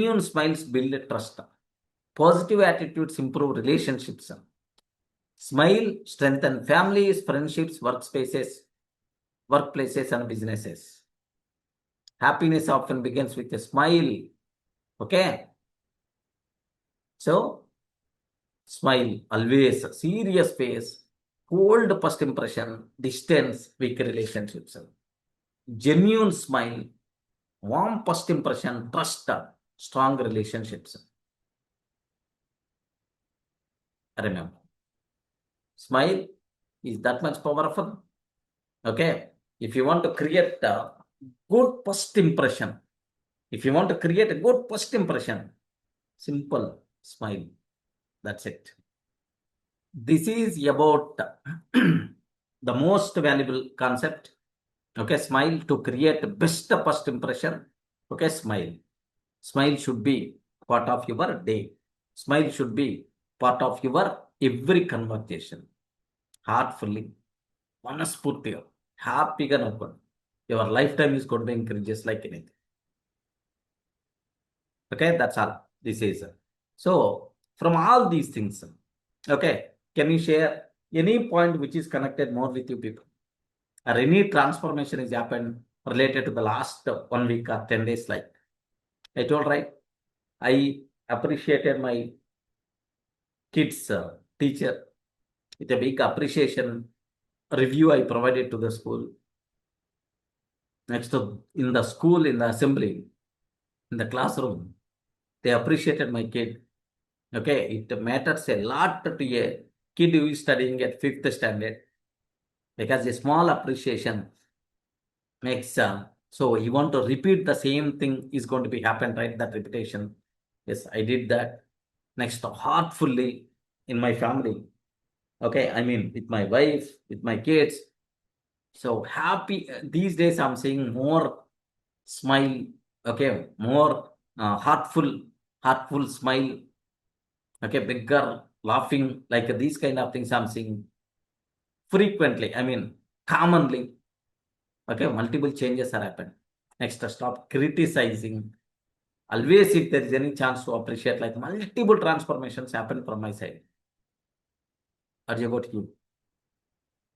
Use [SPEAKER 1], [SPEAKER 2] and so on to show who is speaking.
[SPEAKER 1] Genuine smiles build trust. Positive attitudes improve relationships. Smile strengthen families, friendships, workplaces, and businesses. Happiness often begins with a smile. Okay? So, smile always. Serious face. Cold first impression. Distance. Weak relationships. Genuine smile. Warm first impression. Trust. Strong relationships. Remember. Smile is that much powerful. Okay? If you want to create a good first impression, simple smile. That's it. This is about the most valuable concept. Okay, smile to create best first impression. Okay, smile. Smile should be part of your day. Smile should be part of your every conversation. Heartfully, మనస్ఫూర్తిగా హ్యాపీగా నవ్వుకోండి. Your lifetime is going to increase just like anything. Okay, that's all. This is so from all these things. Okay, can you share any point which is connected more with you people, or any transformation has happened related to the last 1 week or 10 days? Like I told, right? I appreciated my kids teacher with a big appreciation review I provided to the school. Next, in the school, in the assembly, in the classroom, they appreciated my kid. Okay, it matters a lot to a kid who is studying at 5th standard, because a small appreciation makes so you want to repeat the same thing is going to be happen, right? That repetition. Yes, I did that. Next, heartfully in my family. Okay, I mean with my wife, with my kids. So happy these days. I'm seeing more smile. Okay, more heartful smile. Okay, bigger laughing, like these kind of things I'm seeing frequently. I mean commonly. Okay, multiple changes are happened. Next, stop criticizing. Always, if there is any chance to appreciate, like multiple transformations happen from my side. What about you?